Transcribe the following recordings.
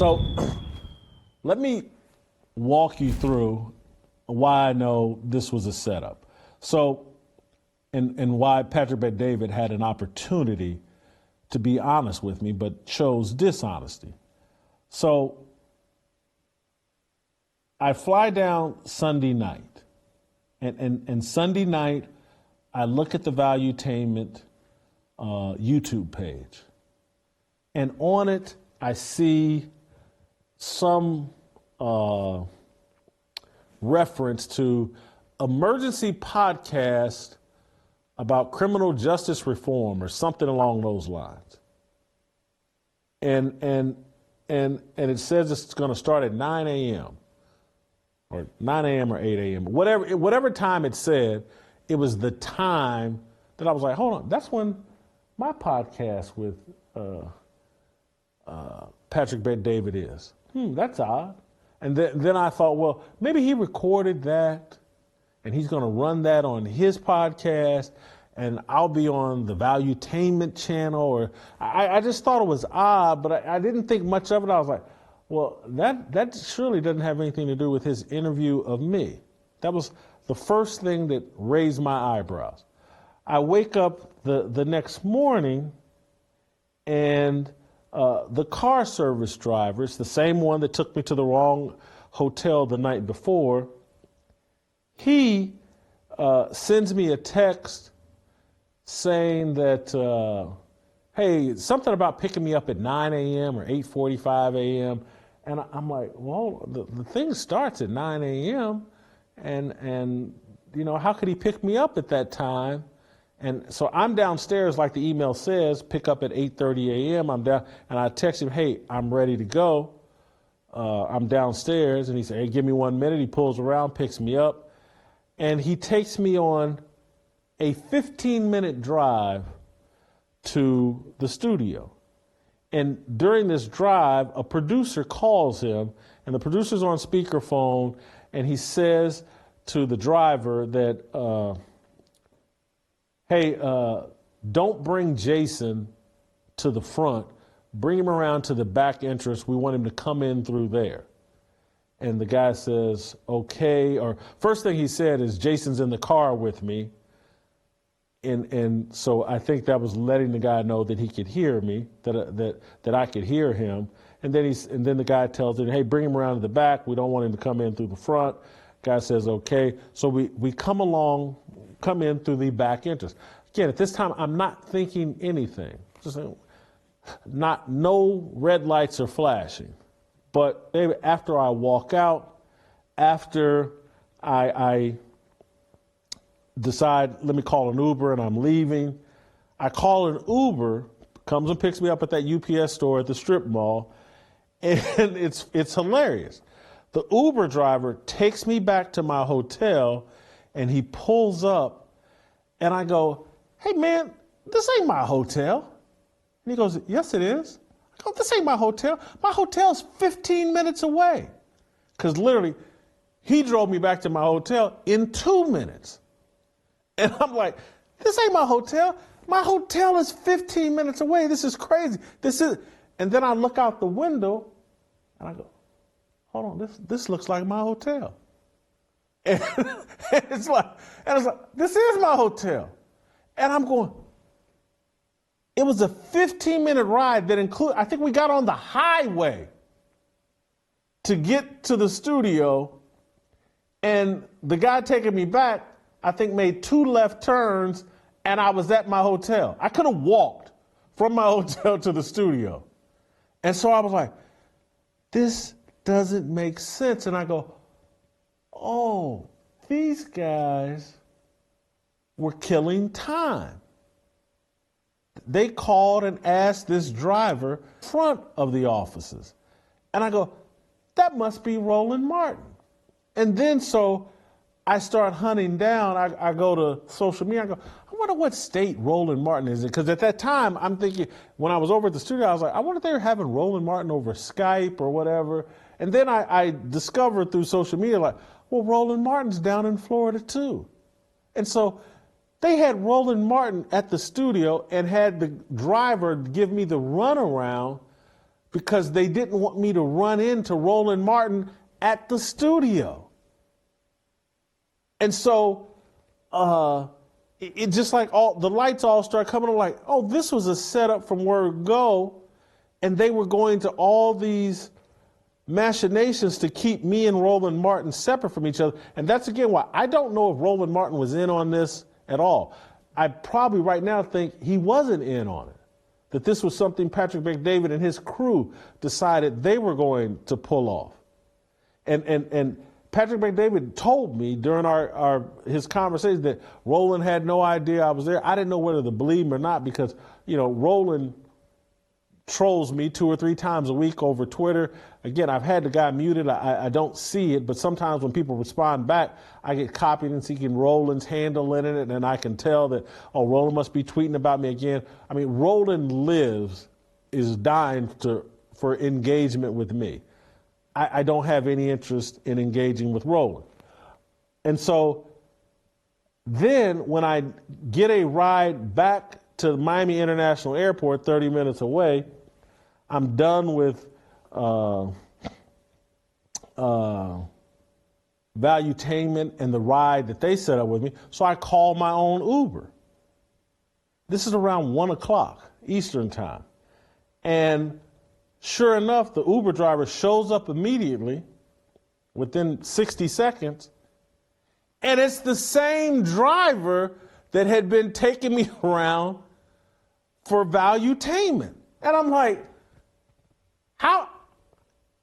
So let me walk you through why I know this was a setup. So, and why Patrick Bet-David had an opportunity to be honest with me, but chose dishonesty. So I fly down Sunday night, and Sunday night I look at the Valuetainment YouTube page, and on it I see some reference to emergency podcast about criminal justice reform or something along those lines. And it says it's going to start at 9 a.m. or 9 a.m. or 8 a.m. Whatever time it said, it was the time that I was like, hold on, that's when my podcast with Patrick Bet-David is. That's odd. And then I thought, well, maybe he recorded that and he's going to run that on his podcast, and I'll be on the Valuetainment channel. Or I just thought it was odd, but I didn't think much of it. I was like, well, that surely doesn't have anything to do with his interview of me. That was the first thing that raised my eyebrows. I wake up the next morning, and the car service driver, it's the same one that took me to the wrong hotel the night before, he sends me a text saying that, hey, something about picking me up at 9 a.m. or 8:45 a.m. And I'm like, well, the thing starts at 9 a.m. And you know, how could he pick me up at that time? And so I'm downstairs, like the email says, pick up at 8:30 a.m. I'm down, and I text him, hey, I'm ready to go. I'm downstairs. And he said, hey, give me 1 minute. He pulls around, picks me up, and he takes me on a 15-minute drive to the studio. And during this drive, a producer calls him, and the producer's on speakerphone, and he says to the driver that, hey, don't bring Jason to the front. Bring him around to the back entrance. We want him to come in through there. And the guy says, okay. Or first thing he said is, Jason's in the car with me. And so I think that was letting the guy know that he could hear me, that I could hear him. And then the guy tells him, hey, bring him around to the back. We don't want him to come in through the front. Guy says, okay. So we come in through the back entrance. Again, at this time, I'm not thinking anything. Just no red lights are flashing. But after I walk out, after I decide, let me call an Uber, and I'm leaving, I call an Uber, comes and picks me up at that UPS store at the strip mall, and it's hilarious. The Uber driver takes me back to my hotel, and he pulls up, and I go, hey, man, this ain't my hotel. And he goes, yes, it is. I go, this ain't my hotel. My hotel's 15 minutes away. Because literally, he drove me back to my hotel in 2 minutes. And I'm like, this ain't my hotel. My hotel is 15 minutes away. This is crazy. And then I look out the window, and I go, hold on, this looks like my hotel. And it's like, this is my hotel. And I'm going, it was a 15-minute ride that included, I think we got on the highway to get to the studio, and the guy taking me back, I think, made 2 left turns, and I was at my hotel. I could have walked from my hotel to the studio. And so I was like, this doesn't make sense. And I go, oh, these guys were killing time. They called and asked this driver in front of the offices. And I go, that must be Roland Martin. And then so I start hunting down. I go to social media. I go, I wonder what state Roland Martin is in. Because at that time, I'm thinking, when I was over at the studio, I was like, I wonder if they were having Roland Martin over Skype or whatever. And then I discovered through social media, like, well, Roland Martin's down in Florida too. And so they had Roland Martin at the studio and had the driver give me the runaround because they didn't want me to run into Roland Martin at the studio. And so it just like all the lights all start coming on, like, oh, this was a setup from word go, and they were going to all these machinations to keep me and Roland Martin separate from each other. And that's again why I don't know if Roland Martin was in on this at all. I probably right now think he wasn't in on it, that this was something Patrick Bet-David and his crew decided they were going to pull off. And Patrick Bet-David told me during his conversation that Roland had no idea I was there. I didn't know whether to believe him or not because, Roland trolls me 2 or 3 times a week over Twitter. Again, I've had the guy muted. I don't see it, but sometimes when people respond back, I get copied and seeking Roland's handle in it, and I can tell that, oh, Roland must be tweeting about me again. I mean, Roland is dying for engagement with me. I don't have any interest in engaging with Roland. And so then when I get a ride back to Miami International Airport, 30 minutes away, I'm done with Valuetainment and the ride that they set up with me. So I call my own Uber. This is around 1 o'clock Eastern time. And sure enough, the Uber driver shows up immediately within 60 seconds. And it's the same driver that had been taking me around for Valuetainment. And I'm like,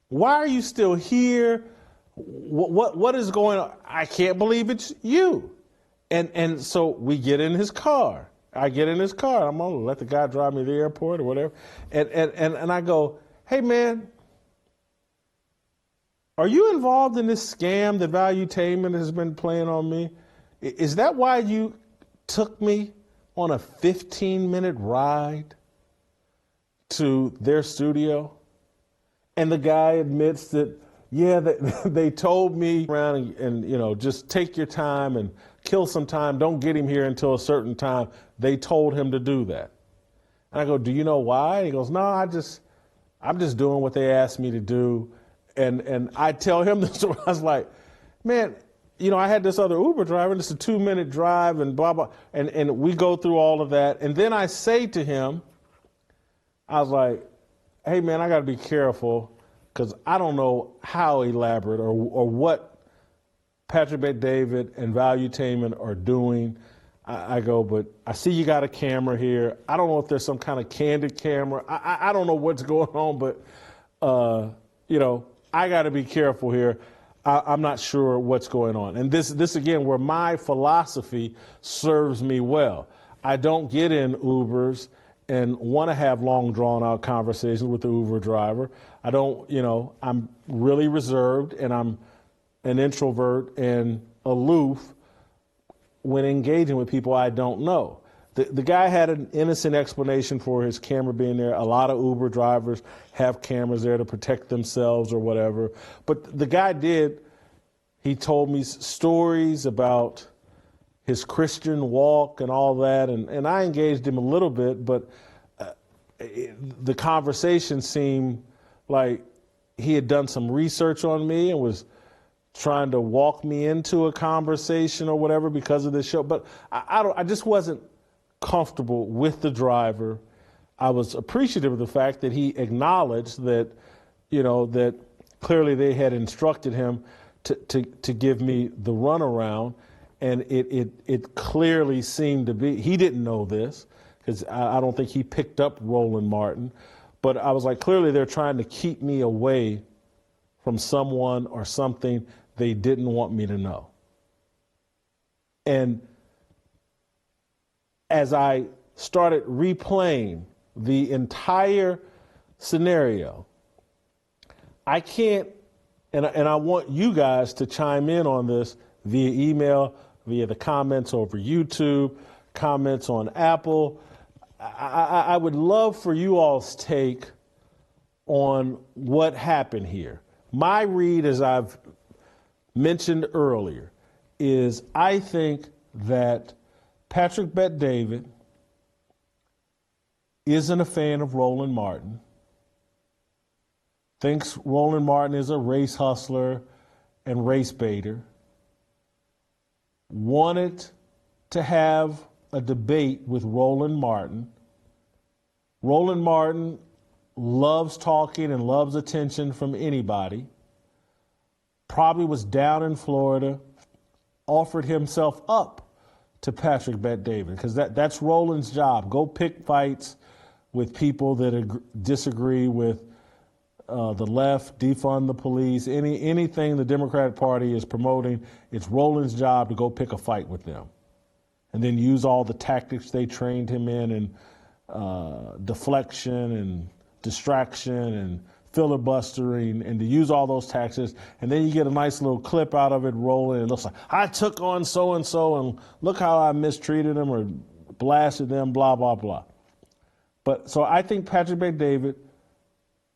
why are you still here? What is going on? I can't believe it's you. And so we get in his car. I get in his car. I'm going to let the guy drive me to the airport or whatever. And I go, hey, man, are you involved in this scam that Valuetainment has been playing on me? Is that why you took me on a 15-minute ride to their studio? And the guy admits that, yeah, they told me around and just take your time and kill some time. Don't get him here until a certain time. They told him to do that. And I go, do you know why? He goes, no, I'm just doing what they asked me to do. And I tell him this, I was like, man, I had this other Uber driver, and it's a 2-minute drive and blah, blah. And we go through all of that. And then I say to him, I was like, hey, man, I got to be careful because I don't know how elaborate or what Patrick Bet-David and Valuetainment are doing. I go, but I see you got a camera here. I don't know if there's some kind of candid camera. I don't know what's going on, but, I got to be careful here. I'm not sure what's going on. And this again, where my philosophy serves me well. I don't get in Ubers and want to have long, drawn-out conversations with the Uber driver. I don't, I'm really reserved, and I'm an introvert and aloof when engaging with people I don't know. The guy had an innocent explanation for his camera being there. A lot of Uber drivers have cameras there to protect themselves or whatever. But the guy he told me stories about his Christian walk and all that, and I engaged him a little bit, but the conversation seemed like he had done some research on me and was trying to walk me into a conversation or whatever because of this show. But I just wasn't comfortable with the driver. I was appreciative of the fact that he acknowledged that, that clearly they had instructed him to give me the runaround. And it clearly seemed to be, he didn't know this, because I don't think he picked up Roland Martin. But I was like, clearly they're trying to keep me away from someone or something they didn't want me to know. And as I started replaying the entire scenario, I can't, and I want you guys to chime in on this via email, via the comments over YouTube, comments on Apple. I would love for you all's take on what happened here. My read, as I've mentioned earlier, is I think that Patrick Bet-David isn't a fan of Roland Martin. thinks Roland Martin is a race hustler and race baiter, wanted to have a debate with Roland Martin. Roland Martin loves talking and loves attention from anybody. Probably was down in Florida, offered himself up to Patrick Bet-David, because that's Roland's job. Go pick fights with people that disagree with the left, defund the police, anything the Democratic Party is promoting. It's Roland's job to go pick a fight with them, and then use all the tactics they trained him in, and deflection and distraction and filibustering, and to use all those tactics, and then you get a nice little clip out of it rolling. It looks like, I took on so-and-so, and look how I mistreated them or blasted them, blah, blah, blah. But so I think Patrick Bet-David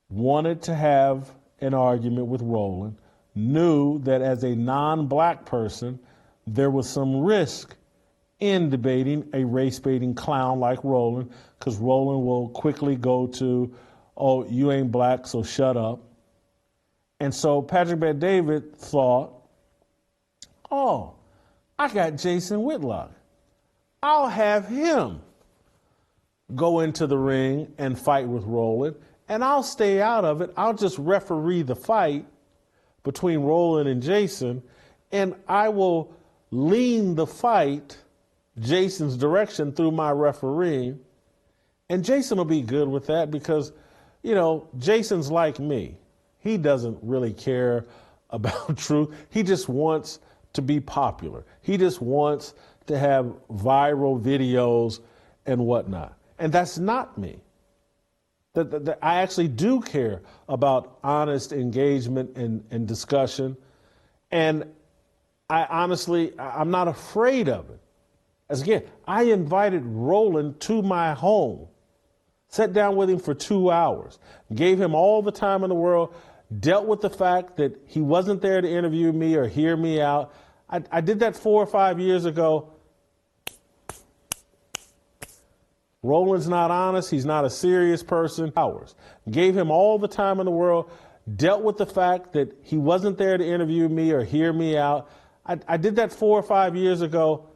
wanted to have an argument with Roland, knew that as a non-black person, there was some risk in debating a race-baiting clown like Roland, because Roland will quickly go to, oh, you ain't black, so shut up. And so Patrick Bet-David thought, oh, I got Jason Whitlock. I'll have him go into the ring and fight with Roland, and I'll stay out of it. I'll just referee the fight between Roland and Jason, and I will lean the fight Jason's direction through my refereeing. And Jason will be good with that because, you know, Jason's like me. He doesn't really care about truth. He just wants to be popular. He just wants to have viral videos and whatnot. And that's not me. I actually do care about honest engagement and discussion. And I'm not afraid of it. As again, I invited Roland to my home, sat down with him for 2 hours, gave him all the time in the world, dealt with the fact that he wasn't there to interview me or hear me out. I did that 4 or 5 years ago. Roland's not honest. He's not a serious person. Hours. Gave him all the time in the world, dealt with the fact that he wasn't there to interview me or hear me out. I did that 4 or 5 years ago.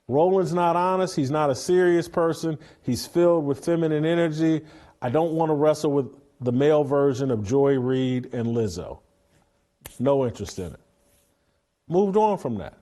Roland's not honest. He's not a serious person. He's filled with feminine energy. I don't want to wrestle with the male version of Joy Reid and Lizzo. No interest in it. Moved on from that.